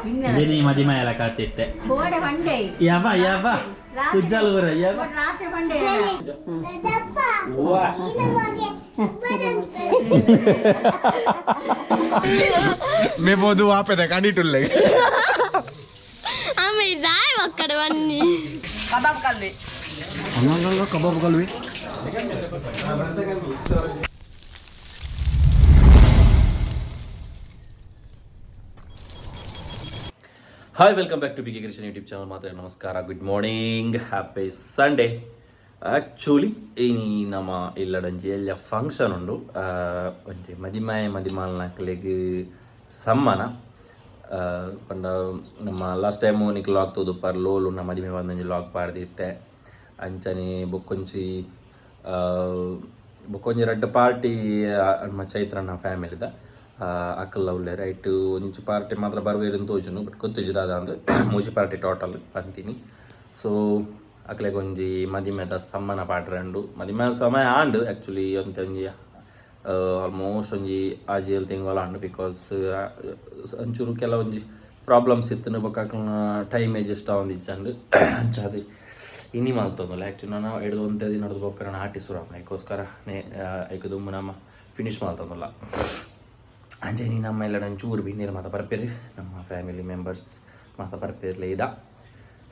ini mati maya lah katite. Boda pandai. Ya pak. Kujal ura ya pak. Rata pandai. Wah. මේ පොදු අපේ කණිටුල්ලේ ආ මේ දායි වක්කඩ වන්නේ Kabab kalbi. අනංගල කබබ කලුවේ Hi, welcome back to bkcreation YouTube channel. Matra namaskara. Good morning. Happy Sunday. Actually, ini nama illadanji ella function undu. Onje madimal naklege sammana. Panda nama last time ni vlog to par lolu na madime vandanji vlog parditte. Anchani bokkonji red party ma chaitra na family da. ಅಕ್ಕಲ್ಲ ಉಳ್ಳೆ right ಒಂಚು party ಮಾತ್ರ ಬರಬೇರು ಅಂತ ತೋಚುನು but ಗೊತ್ತಿದ್ದಾದ ಅಂತ ಮೂಜಿ ಪಾರ್ಟಿ ಟೋಟಲ್ ಅಂತೀನಿ ಸೊ ಅಕ್ಕಲೆ ಒಂಜಿ ಮದಿಮೆದ ಸಮ್ಮನ ಪಾಡ್ರಂಡು ಮದಿಮೆ ಸಮಯ ಆಂಡು ಆ್ಯಕ್ಚುಲಿ ಅಂತ ಒಂಜಿ ಆಲ್ಮೋಸ್ಟ್ ಒಂಜಿ ಆಜಿ ತಿಂಗಳು ಆಂಡು ಬಿಕಾಸ್ ಒಂಚೂರು ಕೆಲವೊಂಜಿ ಪ್ರಾಬ್ಲಮ್ಸ್ ಇತ್ತು ಬೊಕ್ಕ ಟೈಮ್ ಅಡ್ಜಸ್ಟ್ ಆವಂದಿಚ್ಚಂಡು ಅಂಚಾದು ಇನಿ ಮಲ್ತೊಂದುಲ್ಲ ಆ್ಯಕ್ಚುಲಿ ನಾನು ಹಿಡಿದು ಒಂದೇ ದಿನ ನಡೆದು ಬೊಕ್ಕ ನಾನು ಆರ್ಟಿಸ್ಟು ಅದಕ್ಕೋಸ್ಕರ ಐದು ದುಮ್ಮು ನಮ್ಮ ಫಿನಿಶ್ ಮಾಡ್ತಂದಲ್ಲ ಅಂಜನಿ ನಮ್ಮ ಎಲ್ಲ ಚೂರು ಬಿನ್ನೀರು ಮಾತ ಬರ್ಪೇರಿ ನಮ್ಮ ಫ್ಯಾಮಿಲಿ ಮೆಂಬರ್ಸ್ ಮಾತ ಬರ್ಪೇರ್ಲೆ ಇದ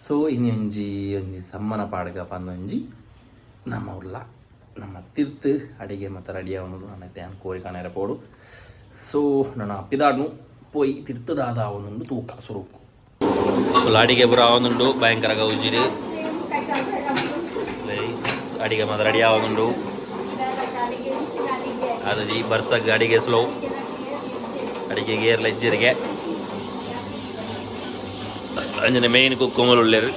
ಸೊ ಇನ್ನೊಂಜಿ ಸಮ್ಮನ ಪಾಡ್ಗ ಪಂದೊಂಜಿ ನಮ್ಮ ಉರ್ಲ ನಮ್ಮ ತಿರ್ತು ಅಡಿಗೆ ಮತ್ತು ರೆಡಿ ಅವನದು ನನ್ನ ತ್ಯಾನ್ ಕೋರಿ ಕಾಣೆರ ಪೋಡು ಸೊ ನಾನು ಅಪ್ಪಿದಾಡ್ನು ಪೋಯಿ ತಿರ್ತದಾದ ಅವನೊಂದು ತೂಕ ಸುರುಕು ಫುಲ್ ಅಡಿಗೆ ಬುರ ಅವನುಂಡು ಭಯಂಕರ ಗೌಜಿಡು ಅಡಿಗೆ ಮತ್ತು ರೆಡಿ ಅವನುಂಡು ಅದು ಈ ಬರ್ಸಕ್ಕೆ ಅಡಿಗೆ ಸ್ಲೋ ಅಡಿಗೆ ಗೇರ್ಲ ಇಜ್ಜರಿಗೆ ಅಂಜನೆ ಮೇಯ್ನ್ ಕುಕ್ಕುಮಲು ಉಳ್ಳೇರು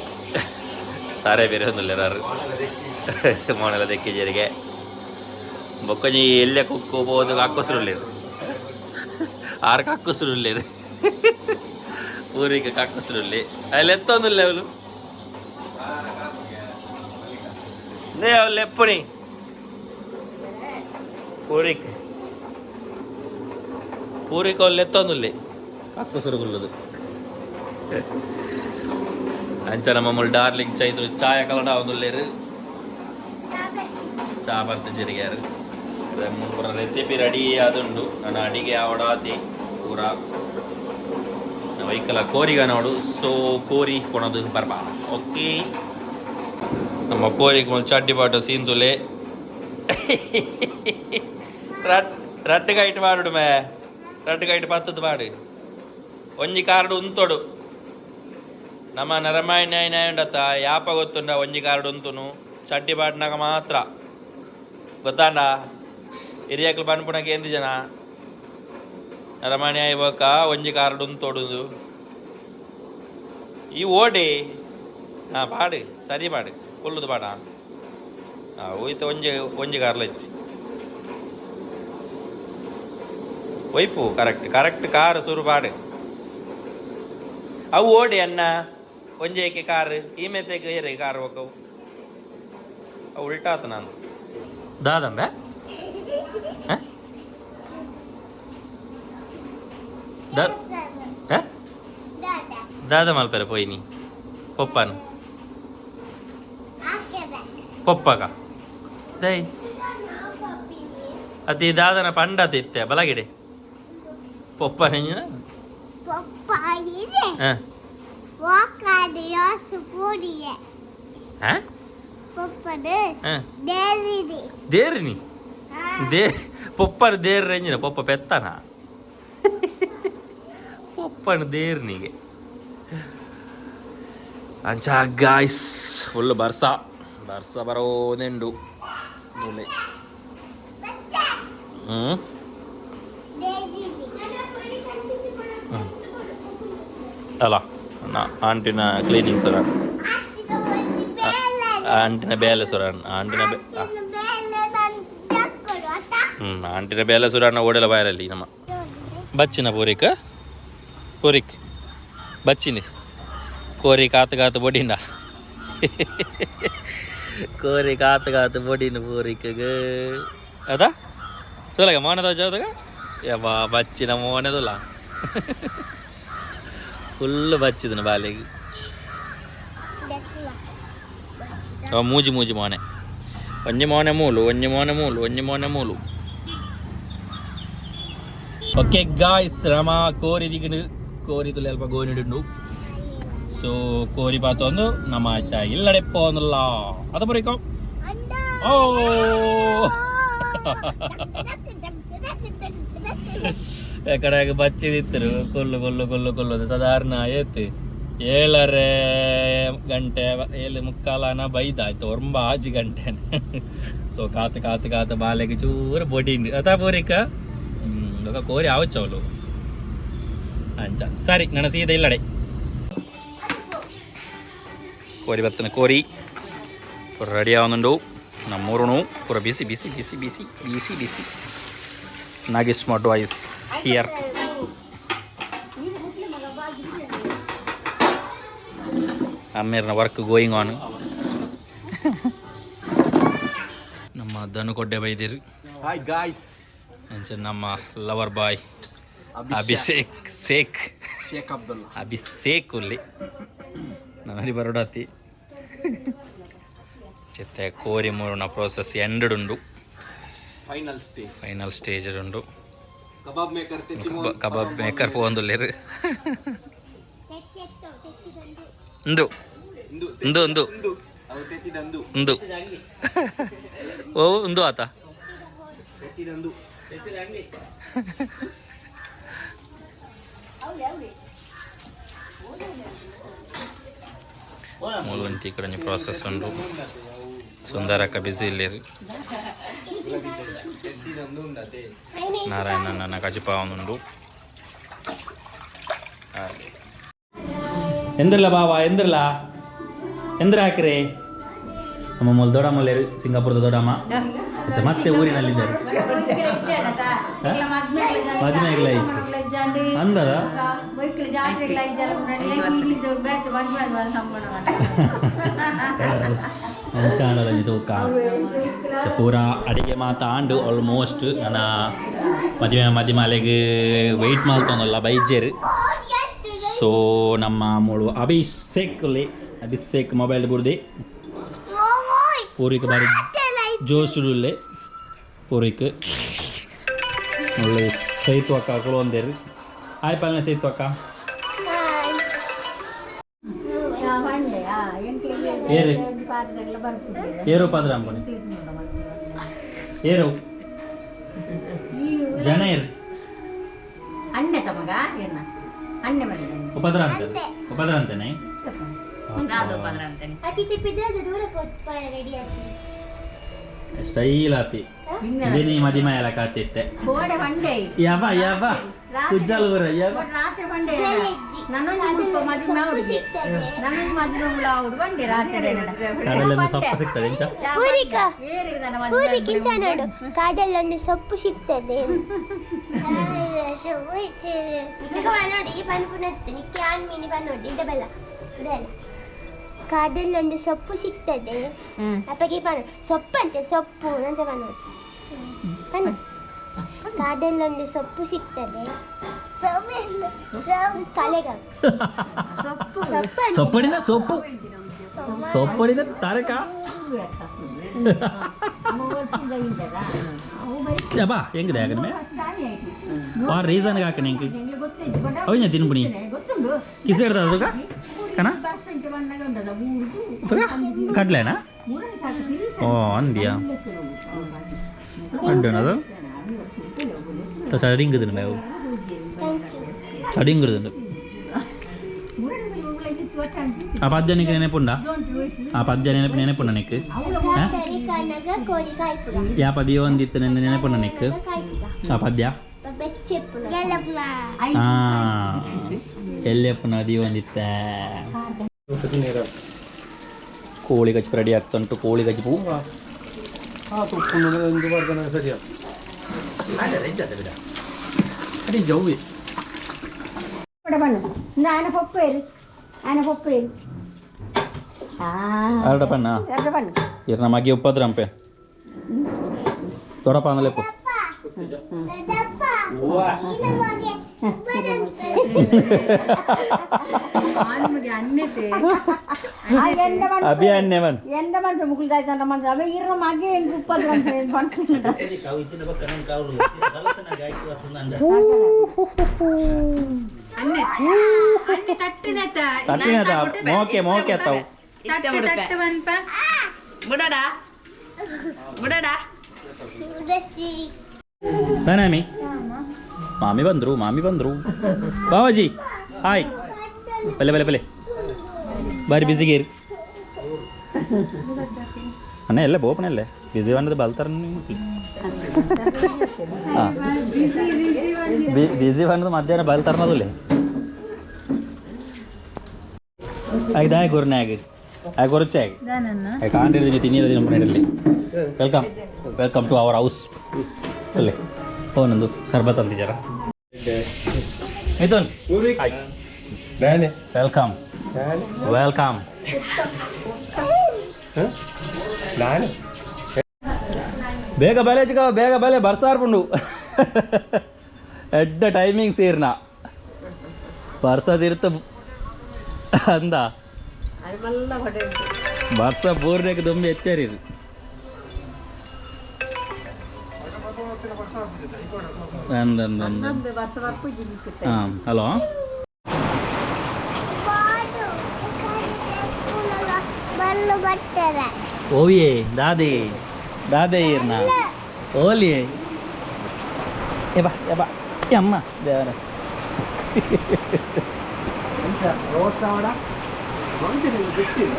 ತಾರೆ ಬೇರೆ ಒಂದುಳ್ಳೇರಾರು ಮೋನೆಲ್ಲ ದೆಕ್ಕಿಜರಿಗೆ ಬೊಕ್ಕಂಜಿ ಎಲ್ಲೆ ಕುಕ್ಕು ಹೋದ ಕಾಕೋಸ್ರು ಉಳ್ಳೇರು ಆರು ಕಾಕೋಸ್ರು ಉಳ್ಳೇರು ಊರಿಗೆ ಕಾಕೋಸ್ರು ಉಳ್ಳಿ ಅಲ್ಲಿ ಎತ್ತೊಂದುಲ್ಲೆ ಅವಳು ನೇ ಅವಳು ಎಪ್ಪುನಿ ಊರಿಗೆ ಪೂರಿಕೋಲ್ಲಿ ಎತ್ತೊಂದುಲ್ಲಿ ಅಕ್ಕುಸುರುಗುಲ್ಲದು ಅಂಚ ನಮ್ಮ ಡಾರ್ಲಿಂಗ್ ಚೈತು ಚಾಯ ಕಲಡ ಒಂದುಲ್ಲೇರು ಚಾ ಬರ್ತ ಜಿರಿಗ್ಯಾರು ಪೂರ ರೆಸಿಪಿ ರೆಡಿ ಆದುಂಡು ನನ್ನ ಅಡಿಗೆ ಅವಡಾತಿ ಪೂರ ವೈಕಲ ಕೋರಿಗ ನೋಡು ಸೊ ಕೋರಿ ಕೊಣದು ಬರ್ಬಾ ಓಕೆ ನಮ್ಮ ಕೋರಿಗೆ ಒಂದು ಚಡ್ಡಿ ಬಾಟು ಸೀಂತುಲೆ ರಟ್ಟಿಗೆ ಇಟ್ಟು ಮಾಡು ಮೇ ರಟ್ಟಿಗೆ ಇಟ್ಟು ಪತ್ತದ ಪಾಡು ಒಂಜಿ ಕಾರ್ಡು ಉಂತೊಡು ನಮ್ಮ ನರಮಾಯಣ ಉಂಡತ್ತ ಯಾಪ ಗೊತ್ತುಂಡ ಒಂಜಿ ಕಾರ್ಡು ಉಂತುನು ಚಡ್ಡಿ ಪಾಟ್ನಾಗ ಮಾತ್ರ ಗೊತ್ತಾಂಡ ಹಿರಿಯಕ್ಕಲು ಪನ್ಪುಣಕ್ಕೆ ಎಂದು ಜನ ನರಮಾಣಿ ಇವಾಗ ಒಂಜಿ ಕಾರ್ಡು ಉಂತೊಡುದು ಈ ಓಡಿ ಹಾಂ ಪಾಡು ಸರಿ ಪಾಡು ಕೊಲ್ಲುದು ಪಾಡ ಹಾಂ ಹೋಯ್ತು ಒಂಜಿ ಕಾರ್ಲ ಇಚ್ಚಿ ಒಯ್ಪು ಕರೆಕ್ಟ್ ಕಾರು ಸುರು ಪಾಡು ಅವು ಓಡಿ ಅನ್ನ ಒಂಜೇಕೆ ಕಾರು ಈ ಮೇತೆಗೆ ಏರೆ ಕಾರು ಹೋಗವು ಅವು ಉಲ್ಟಾತು ನಾನು ದಾದಂಬೆ ದಾದ ಮಲ್ಪೆರೆ ಪೋಯ್ನಿ ಪೊಪ್ಪನು ಪೊಪ್ಪಗ ದೈ ಅತಿ ದಾದನ ಪಂಡತ ಇತ್ತೆ ಬಲಗಿಡೆ ಪೊಪ್ಪ ನೆಂಜಿನ ದೇರಿನಿ ಪೊಪ್ಪನ ದೇರ್ ರೆಂಜಿನ ಪೊಪ್ಪ ಪೆತ್ತನ ಪೊಪ್ಪನ ದೇರ್ನಿಗೆ ಅಂಚ ಗಾಯ್ಸ್ ಫುಲ್ ಬರ್ಸ ಬರೋದೆಂಡು ಅಲ್ಲ ಆಂಟಿನ ಕ್ಲೀನಿಂಗ್ ಸರ ಆಂಟಿನ ಬೇಲೆ ಸುರಣ್ಣ ಆಂಟಿನ ಬೇಲೆ ಸುರಣ್ಣ ಓಡೆಲ್ಲ ಬಾಯರಲ್ಲಿ ನಮ್ಮ ಬಚ್ಚಿನ ಪೂರಿಕ್ ಬಚ್ಚಿನ ಕೋರಿ ಕಾತು ಬೊಡಿನ ಕೋರಿ ಕಾತು ಬೊಡಿನ ಪೂರಿಕ್ಗೆ ಅದಾ ತುಲಗ ಮೋನದ ಜೋದಾಗ ಯವ್ವ ಬಚ್ಚಿನ ಮೋನೆದುಲ್ಲ ಫುಲ್ ಬಚ್ಚಿದನು ಬಾಲೆಗೆ ಮೂಜಿ ಮೂಜಿ ಮೋನೆ ಒಂಜಿ ಮೋನೆ ಮೂಲು ಒಂಜಿ ಮೋನೆ ಮೂಲು ಒಂಜಿ ಮೋನೆ ಮೂಲು. ಓಕೆ ಗಾಯ್ಸ್ ನಮ್ಮ ಕೋರಿ ದಿಗಿನ ಕೋರಿ ತುಲೆ ಅಲ್ಪ ಗೋನಿಡುಂಡು. ಸೊ ಕೋರಿ ಪಾತು ಒಂದು ನಮ್ಮ ಆಯ್ತಾ ಇಲ್ಲಡೆ ಪೋಂದಲ್ಲ ಅದು ಬರೀಕೋ ಓ ಎಕಡೆಗೆ ಬಚ್ಚಿದಿತ್ತರು ಕೊಲ್ಲು ಕೊಲ್ಲು ಕೊಲ್ಲು ಕೊಲ್ಲೋದು ಸಾಧಾರಣ ಏತು 7:30 ಬೈದಾಯ್ತು ಒಂಬ ಆಜು ಗಂಟೆ. ಸೊ ಕಾತು ಕಾತು ಕಾತು ಬಾಲೆಗೆ ಚೂರು ಬೊಡಿಂಡು ಅತಾ ಪೂರಿಕ ಕೋರಿ ಆವಚ್ಚವಳು ಅಂಚ ಸರಿ ನನ್ನ ಸೀದಾ ಇಲ್ಲಡೆ ಕೋರಿ ಬರ್ತನೆ. ಕೋರಿ ಪೂರ ರೆಡಿ ಆವನುಂಡು ನಮ್ಮೂರುನು ಪೂರ ಬಿಸಿ ಬಿಸಿ ಬಿಸಿ ಬಿಸಿ ಬಿಸಿ ಬಿಸಿ ನಾಗೇಶ್ ಮಾಡು ಐಸ್ ಹಿಯರ್. ಅಮ್ಮೇರ್ನ ವರ್ಕ್ ಗೋಯಿಂಗ್ ಆನ್. ನಮ್ಮ ದನುಕೊಡ್ಡೆ ಬೈದಿರು ಹಾಯ್ ಗಾಯ್ಸ್ ನಮ್ಮ ಲವರ್ ಬಾಯ್ ಅಭಿಷೇಕ್ ಶೇಖ್ ಅಭಿಷೇಕ್ ಉಲ್ಲಿ ನನಗೆ ಬರೋಡತಿ ಚಿತ್ತೆ ಕೋರಿ ಮೂರುನ ಪ್ರೋಸೆಸ್ ಎಂಡುಂಡು ಫೈನಲ್ ಸ್ಟೇಜ್ ಉಂಡು. ಕಬಾಬ್ ಮೇಕರ್ ಪೋಂದುಲ್ಲೇರು ಇಂದು ಇಂದು ಇಂದು ಇಂದು ಓ ಇಂದು ಆತ ಮೂಲಂತಿ ಕಡೆ ಪ್ರಾಸೆಸ್ ಉಂಡು. ಸುಂದರಕ್ಕ ಬಿಸಿ ಇಲ್ಲೇರು ನಾರಾಯಣ ನನ್ನ ಕಜಿಪಾವನುಂಡು. ಎಂದ್ರಲ್ಲ ಬಾವಾ ಎಂದ್ರಲ್ಲ ಎಂದ್ರ ಹಾಕಿರಿ ನಮ್ಮ ಮೊಲ್ ದೊಡ್ಡಮ್ಮ ಸಿಂಗಾಪುರದ ದೊಡ್ಡಮ್ಮ ಮತ್ತೆ ಊರಿನಲ್ಲಿದ್ದಾರೆ ಮದುವೆಗಳ ಅಂದದ ಚಾನಲ್ ತೂಕ ಪೂರ ಅಡಿಗೆ ಮಾತಾಂಡು ಆಲ್ಮೋಸ್ಟ್ ನನ್ನ ಮದುವೆ ಮಾಲೆಗೆ ವೆಯ್ಟ್ ಮಾಡ್ತೊಂದಲ್ಲ ಬೈಜೇರು. ಸೊ ನಮ್ಮ ಮೂಳು ಅಭಿಷೇಕ್ ಮೊಬೈಲ್ ಬುಡ್ದೆ ಪೂರಿಕ ಬಾರಿ ಜೋಶುಡುಲ್ಲೆ ಪೂರಿಕ ಒಳ್ಳೆ ಸೈತು ಅಕ್ಕ ಕೊಳೊಂದೇರು ಆಯ್ ಪಾಲನೆ ಸೈತು ಅಕ್ಕ ಏರು ಏರು ಪಾದ್ರ ಅಂಬನಿ ಏರು ಜನ ಏರು ಉಪದ್ರ ಅಂತೇನೆ ಸ್ಟೈಲ್ ಆತಿ ಇದೇನಿ ಮದಿಮ ಎಲ್ಲ ಕಾತಿತ್ತೆ ಯಾವ ಯಾವ ಕುಜ್ಜಲ್ವರ ಯಾವ ಕಾಡಲ್ಲೊಂದು ಸೊಪ್ಪು ಸಿಗ್ತದೆ ಎಂತ ಕಾಡಲ್ಲೊಂದು ಸೊಪ್ಪು ಸಿಗ್ತದೆ ನೋಡಿ ಪನ್ಪುನತ್ತೀನಿ ಕ್ಯಾನ್ ಮೀನಿ ಬಂದು ಇಂದ ಬೆಲ್ಲ ಕಾಡಲ್ಲೊಂದು ಸೊಪ್ಪು ಸಿಗ್ತದೆ ಅಪ್ಪಗೆ ಸೊಪ್ಪಂತೆ ಸೊಪ್ಪು ಅಂತ ಬಂದು ಕಾಡಲ್ಲೊಂದು ಸೊಪ್ಪು ಸಿಗ್ತದೆ ಸೊಪ್ಪಡಿನ ಸೊಪ್ಪು ಸೊಪ್ಪಡಿನ ತಾರಕ ಬಾ ಹೆಂಗಿದೆ ಆಗನೆ ಆ ರೀಸನ್ಗೆ ಹಾಕಿ ಹೆಂಗೆ ಅವನ್ನ ತಿನ್ಬಿಡಿ ಕಿಸಿ ಹಿಡ್ದ ಅದಕ್ಕ ಕಣ ಕಡ್ಲೆನಾ ಓ ಅಂದ್ಯಾ ಅಡ್ಡನದು ಚಡಿಂಗದನು ಮೇವು ಚಡಿಂಗದು ಆ ಪದ್ಯ నీకు ನೆನಪುಂಡ ಆ ಪದ್ಯ ನೆನಪುಂಡ నీకు ಯಾ ಪದ್ಯ ಒಂದಿತ್ತು ನೆನಪುಂಡ నీకు ಆ ಪದ್ಯ ಎಲ್ಲಪ್ಪನ ನದಿ ಒಂದಿತ್ತೆ ಕೋಳಿ ಗಚ್ಚಿ ರೆಡಿ ಆಗ್ತಾ ಉಂಟು. ಕೋಳಿ ಗಚ್ಚಿ ಪೂ ಜೌವಿ ಅರಡ ಪನ್ನ ಇರ್ ನಮಗೆ ಉಪ್ಪದ್ರಂಪೆ ತೊಡಪ ಅಂದಲೆಪ್ಪು ಅಭಿ ಅಣ್ಣವನ್ ಎಂದ ಮಂಟ ಮುಗುಲ್ದಾಯ್ತಂತ ಮಂಟ ಅವೇ ಇರೋ ಮಗೆ ಹೆಂಗ್ ಉಪ್ಪಲ್ ತಟ್ಟಿನದ ಮೋಕೆ ಅತ್ತಾವು ಬಿಡಡಾ ಬಿಡಡಾ ನಾನಾಮಿ ಮಾಮಿ ಬಂದ್ರು ಬಾವಾಜಿ ಹಾಯ್ ಬಲೆ ಬಾರಿ ಬಿಸಿಗೆ ಇರಿ ಅಣ್ಣ ಎಲ್ಲ ಬೋಪನಲ್ಲೇ ಬಿಸಿ ಅನ್ನೋದು ಬಲ್ತಾರ ಹಾಂ ಬಿಸಿ ಅನ್ನೋದು ಮಧ್ಯಾಹ್ನ ಬಲ್ತಾರನದಲ್ಲೇ ಆಯ್ದಾಯ ಗುರ್ನಾಗ ಗೊರಚಾಗಿ ಕಾಂಡಿರ್ತೀನಿ ತಿನ್ನಿರೋದಿನ ಮನೆಯಲ್ಲಿ ವೆಲ್ಕಮ್ ಟು ಅವರ್ ಹೌಸ್ ಅಲ್ಲೇ ನಂದು ಸರ್ಬತ್ ಅಂತ ಜರ ಮಿಥುನ್ ಹಾಯ್ ವೆಲ್ಕಮ್ ಬೇಗ ಬಲೆ ಚಿಕ್ಕ ಬೇಗ ಬಲೆ ಬರ್ಸಾರ್ಪುಂಡು ಎಡ್ಡ ಟೈಮಿಂಗ್ ಸೇರ್ನ ಬರ್ಸದಿರ್ತ ಅಂದ ಬರ್ಸ ಬೋರ್ನಾಗ ದೊಂಬಿ ಎತ್ತಾರಿ ಹಾಂ ಹಲೋ ಓವಿಯೇ ದಾದೆ ಇರ್ನ ಓಲಿಯೇ ಎಬಾ ಅಮ್ಮ ದೇವರ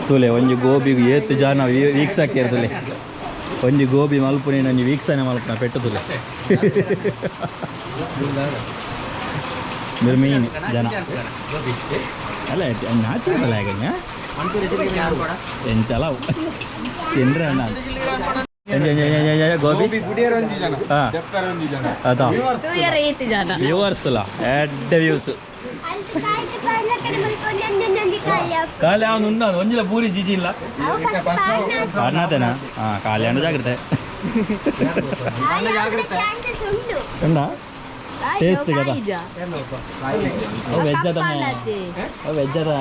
ತುಲೆ ಒಂಜಿ ಗೋಬಿಗೆ ಏತ್ತು ಜನ ವೀಕ್ಷಕ್ಕೆ ತುಲೆ ಒಂಜಿ ಗೋಬಿ ಮಲ್ಪುನಿ ನಂಜಿ ವೀಕ್ಷಣೆ ಮಲ್ಪನ ಪೆಟ್ಟು ತುಲೆ ಮೀನು ಜನ ಅಲ್ಲ ನಾಚಿರಲ್ಲ ಹೇಗ ಎಂಚಲ ತಿಂದ್ರೆ ಅಣ್ಣ ಗೋಬಿ ಹಾಂ ಅದಾ ವ್ಯೂವರ್ಸ್ ಅಲ್ಲ ಎಡ್ಡ ವ್ಯೂಸ್ ಕಾಲಿ ಅವನು ಉಂಡು ಒಂಜಿಲ್ಲ ಪೂರಿ ಜಿಜಿ ಇಲ್ಲ ಕಾರಣತೇನಾ ಹಾಂ ಕಾಲಿ ಅಂಡ ಜಾಗ್ರತೆ ಉಂಡ ಟೇಸ್ಟ್ కదా ವೆಜ್ ಅದ ವೆಜ್ ಅದ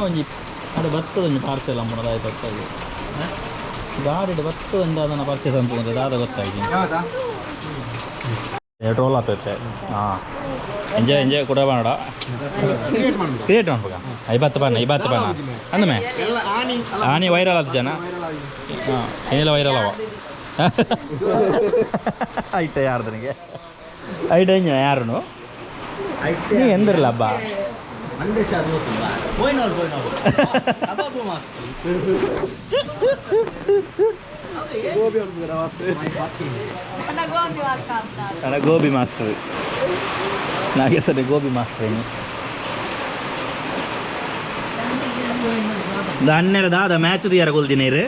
ಒಂಜಿ ಅದು ಬರ್ತದೆ ಒಂಜಿ ಪಾರ್ಸೆಲ್ ಅಮ್ಮನದಾಯ್ತು ಹೊತ್ತಾಗಿ ಗಾಡಿ ಬರ್ತದೆ ಒಂದು ಅದನ್ನು ಪರ್ಚೇಸ್ ಅಂತ ದಾದ ಗೊತ್ತಾಗಿ ಟೋಲ್ ಆಗ್ತೈತೆ ಹಾಂ ಎಂಜಾಯ್ ಕೂಡ ಬೇಡ ಕ್ರಿಯೇಟ್ ಮಾಡ್ಬೇಕ ಐಬತ್ತು ಬಣ್ಣ ಅಂದಮೇ ಆನಿ ವೈರಲ್ ಆದ ಜನ ಹಾಂ ಏನೆಲ್ಲ ವೈರಲ್ ಅವ ಐಟ ಯಾರ್ದು ನನಗೆ ಐಟ ಯಾರು ನೀ ಎಂದಿರಲ್ಲ ಹಬ್ಬ ಗೋಬಿ ಮಾಸ್ಟರ್ ನಾಗೆ ಸರಿ ಗೋಬಿ ಮಾಸ್ಟರ್ ಏನು ದಣ್ಣೆರ ದಾದ ಮ್ಯಾಚ್ ಯಾರ ಕೊಲ್ದಿನೇರು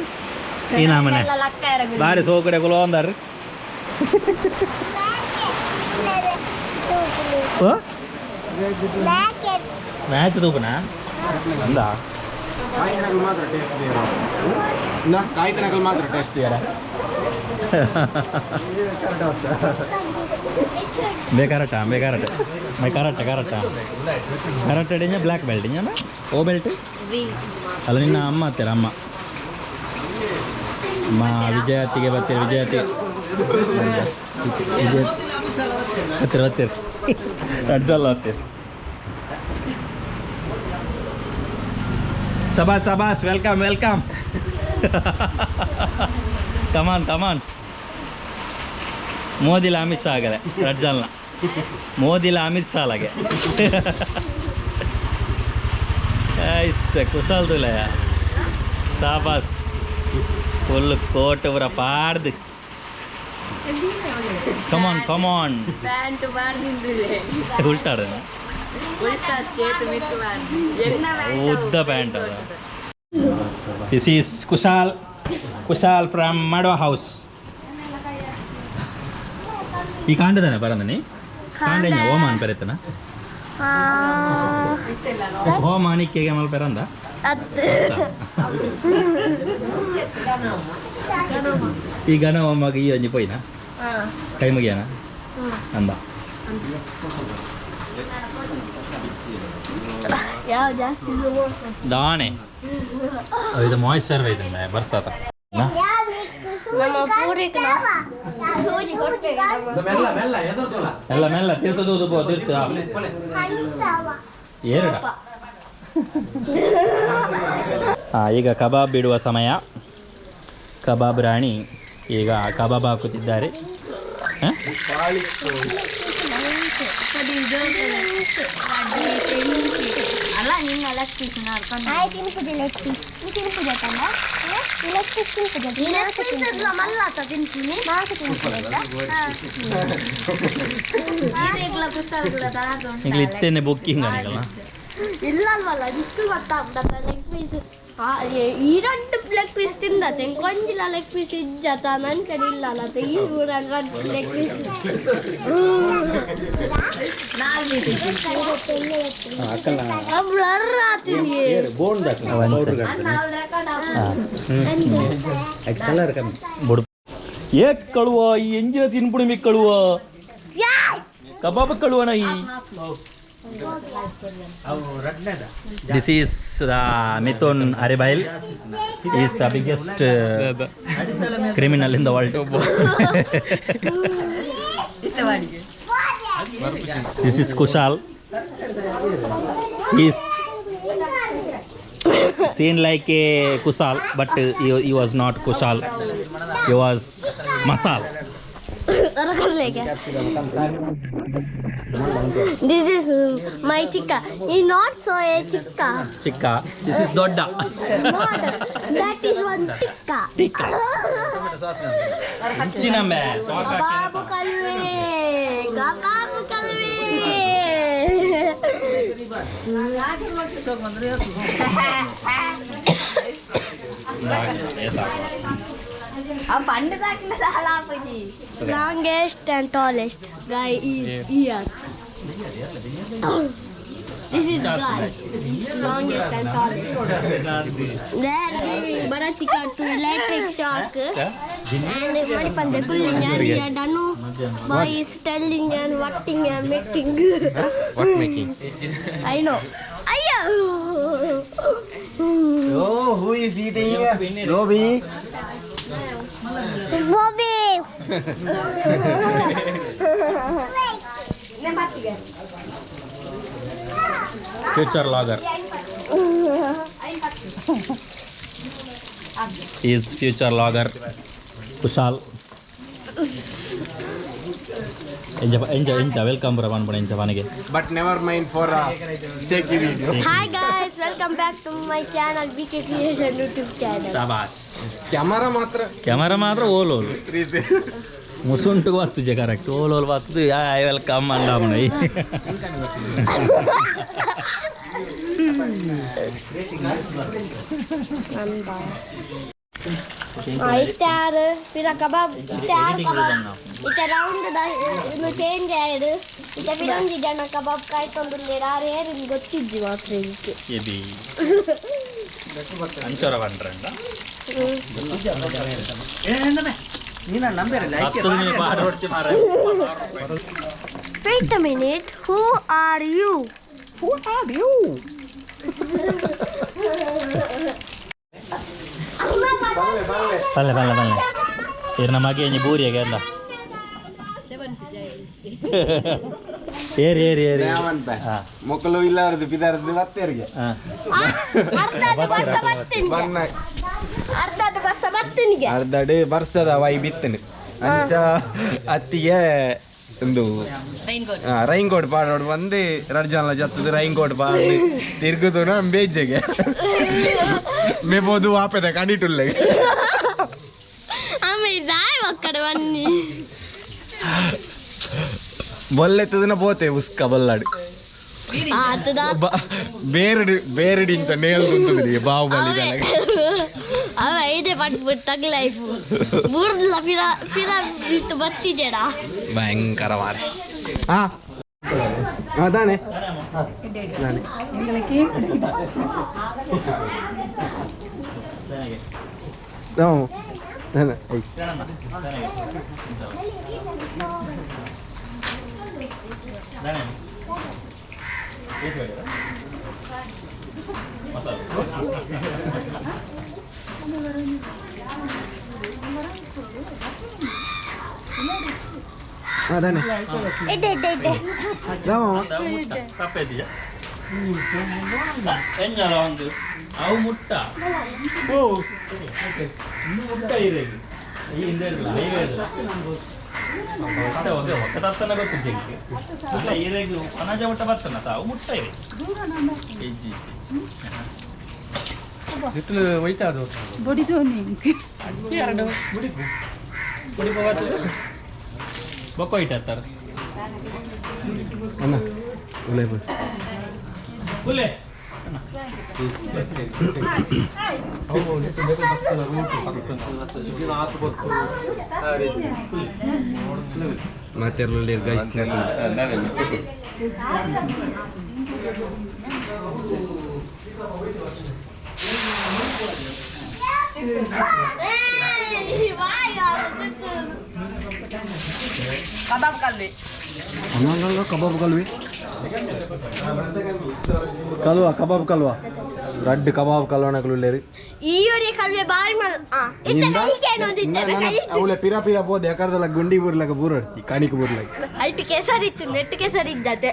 ಈ ನಾಮನೆ ಬಾರಿ ಸೋಕಡೆ ಕೊಲೋ ಅಂದಾರ ಮ್ಯಾಚ್ ತೂಪನ ಅಂದ ಮಾತ್ರ ಟೇಸ್ಟ್ ಬೇಕಾರಟ ಕರಾಟೆ ಬ್ಲ್ಯಾಕ್ ಬೆಲ್ಟ್ ಓ ಬೆಲ್ಟ್ ಅಲ್ಲ ನಿನ್ನ ಅಮ್ಮ ಹತ್ತಿರ ಅಮ್ಮ ವಿಜಯತಿಗೆ ಬರ್ತೀರಿ ವಿಜಯತಿ ಹತ್ತಿರ ಅಡ್ಜಲ್ಲ ಹತ್ತಿರ ಸಬಾಸ್ ವೆಲ್ಕಮ್ ಕಮಾನ್ ಮೋದಿಲ ಅಮಿತ್ ಶಾ ಆಗದೆ ರಜ್ಜಲ್ನ ಮೋದಿಲ ಅಮಿತ್ ಶಾ ಲಗೆ ಕುಶಲ್ ತುಲಯ ಸಾಬಾಸ್ ಫುಲ್ ಕೋಟ್ ಪೂರ ಪಾಡ್ದು ಕಮಾನ್ ಉಲ್ಟಾಡ ಉದ್ದ ಪ್ಯಾಂಟ್ ಅದ this is Kushal from Madwa house ಈ ಕಾಂಡದನ ಬರಂದನಿ ಕಾಂಡ ಓಮಾನ್ ಬರೀತನ ಓಮಾನಿಕ್ಕೆಗೆ ಮಲ್ಪೆರಂದ ಈ ಗಣ ಒಮ್ಮಗೆ ಈ ಒಂಜಿ ಪೋಯ್ನ ಕೈ ಮುಗಿಯನ ಅಂದ ಯಾವ ಜಾಸ್ತಿ ದಾಣೆ ಇದು ಮಾಯಿಶ್ಚರ್ ಐತೆ ಬರ್ಸಾತ ನಮ್ಮ ಪೂರ್ವಿಕನ ಸೂಜಿ ಕೊಡ್ತೇವೆ ಎಲ್ಲ ಮೆಲ್ಲ ತಿರ್ಕೋದು ತಿರ್ತ ಏರಡ ಈಗ ಕಬಾಬ್ ಬಿಡುವ ಸಮಯ ಕಬಾಬ್ ರಾಣಿ ಈಗ ಕಬಾಬ್ ಹಾಕುತ್ತಿದ್ದಾರೆ ಅಲ್ಲ ನಿನ್ನ ಲೆಗ್ ಪೀಸ್ ನೋಡ್ಕೊಂಡು ತಿನ್ಪುಜೆ ಲೆಗ್ ಪೀಸ್ ತಿನ್ಪುಜೆ ತಂದ ಲೆಗ್ ಪೀಸ್ ತಿನ್ಪುಜೆ ಲೆಗ್ ಪೀಸ್ ಇಲ್ಲ ಮಲ್ಲಾತ ತಿಂತೀನಿ ನಾಲ್ಕು ತಿನ್ಪುಜೆ ಈಗಲ ಕುಸಲ್ ಕೂಡ ತಾದು ಈಗ ಇತ್ತೇನೆ ಬುಕ್ಕಿಂಗ್ ಅನಿಗಲ್ಲ ಇಲ್ಲ ಅಲ್ವಲ್ಲ ನಿಕ್ಕು ಗೊತ್ತಾಗ್ತದ ಲೆಗ್ ಪೀಸ್ ಈ ಎರಡು ಲೆಗ್ ಪೀಸ್ ತಿಂದತೆ ಕೊಂಜಿಲ ಲೆಗ್ ಪೀಸ್ ಇಜ್ಜತ ನನ್ನ ಕಡೆ ಇಲ್ಲ ಅಲ್ಲ ಈ ಎರಡು ಲೆಗ್ ಪೀಸ್ ಬ್ಲರ್ ಆತೀನಿ ಏಕ್ ಕಳುವ ಈ ಎಂಜಿನ ತಿನ್ಪುಡಿ ಮಿ ಕಳುವ ಕಬಾಬ್ ಕಳುವ ನೈ This is the Mithun Aribail. He is the biggest criminal in the world. This is Kushal. He is seen like a Kushal, but he was not Kushal. He was Masal. This is my chikka. He not so a chikka. Chikka. This is Dodda. Not. That is one tikka. Tikka. Chinambe. Kababu kalve. Kababu kalve. Longest and tallest guy is here. This is guy. Longest and tallest. They are giving bada chika to electric shock. And Madipande pulling and here Danu boy is telling and watting and making. What making? I know. Ayya! Oh, who is eating? Robi. Bobby! Future logger. He is future logger. Kushal. Enjoy. Welcome, Ravan. But never mind for a shaky video. Hi guys, welcome back to my channel bkcreation YouTube channel. Sabas. Camera matra. Camera matra all. Musuntu wattu je correct. All wattu. I welcome andamnai. Itar pira kebab itar kebab ita round da nu change ayadu ita piranji jana kebab kai tondunde rare herin gottiddi matra idike Ebi. Anchora vandranda. Wait a minute, who are you? Who are you? Palle. Irna magi ni buri ya anda. Eri. Yaman ba. Mokalo illardu pidardu vatterge. ಅರ್ಧದ ವರ್ಷ ಬರ್ತೀನಿ Banna. ಅರ್ಧದ ವರ್ಷ ಬರ್ತೀನಿ ಅರ್ಧಡೆ ವರ್ಷದ Y ಬಿತ್ತನೆ ಅಂಚ ಅತ್ತಿಗೆ ಒಂದು rain coat ಪಾಡೋಡು ಬಂದು ರಡ್ಜಾನ್ಲ ಜತ್ತದು ರೈನ್ ಕೋಟ್ ಪಾಡು ತಿರ್ಗುದು ನಮ್ಮ ಬೇಜೆಗೆ ಮೇಬೋದು ವಾಪದ ಕಂಡಿಟ್ಟುಲ್ಲೆಗೆ ಆಮೇಲೆ ದಾಯ್ ಒಕ್ಕಡೆ ಬನ್ನಿ ಬೊಲ್ಲೆತ್ತದನ್ನ ಪೋತೆ ಉಸ್ಕ ಬಲ್ಲಾಡು ಬೇರಡಿಂಚ ನೇಲ್ ಕುಂತದ್ರಿ ಬಾಹುಬಲಿ ಅವ ಇದೆ ಪಟ್ಬಿಟ್ಟು ತಗ್ ಲೈಫ್ ಮೂರ್ದಿಲ್ಲ ಫಿರ ಬಿತ್ತು ಬತ್ತಿದ್ದೇಡ ಭಯಂಕರವಾದ ಅದಾನೆ ಅದಾನೆ ಇಟ್ಟೆ ಇಟ್ಟೆ ಇಟ್ಟೆ ಅವು ಮುಟ್ಟ ಓ ಮುಟ್ಟ ಇರೇಗಿ ಈ ಹಿಂದೆ ಒಕ್ಕದತ್ತನ ಗೊತ್ತಿದ್ದೆ ಅಲ್ಲ ಇರೇಗಿ ಅನಾಜ ಮಟ್ಟ ಬರ್ತನ ಅವು ಮುಟ್ಟ ಇರೆ ಹೆಜ್ಜಿ ಹಿತ್ತಲು ಒಯ್ತಾ ಅದು ಬಡಿದು ನಿಂಗೆ ಅಡ್ಡಿ ಎರಡು ಬುಡಿ ಬೊಕ್ಕ ಇಟ್ಟಾರ ಅಣ್ಣ ಒಳ್ಳೆ ಹುಲ್ಲೆ ಮತ್ತೆ ಗೈಸ್ ಕಬಾಬ್ ಕಲ್ವಿ ಕಬಾಬ್ ಕಲ್ವಿ ಕಲ್ವಾ ಕಬಾಬ್ ಕಲ್ವಾ ರಡ್ಡ್ ಕಬಾಬ್ ಕಲ್ವಣಗಳು ಈ ಒಡಿ ಕಲ್ವೆ ಬಾರಿ ಅವಳೆ ಪಿರ ಪಿರ ಬೋದು ಯಾಕಂದ್ರೆ ಗುಂಡಿ ಬೂರ್ಲಾಗ ಬೂರ್ ಹಡ್ತಿ ಕಾಣಿಕೆ ಬೂರ್ಲಾಗ ಐಟ್ ಕೆಸರಿತ್ತು ನೆಟ್ ಕೆಸರಿದ್ದತೆ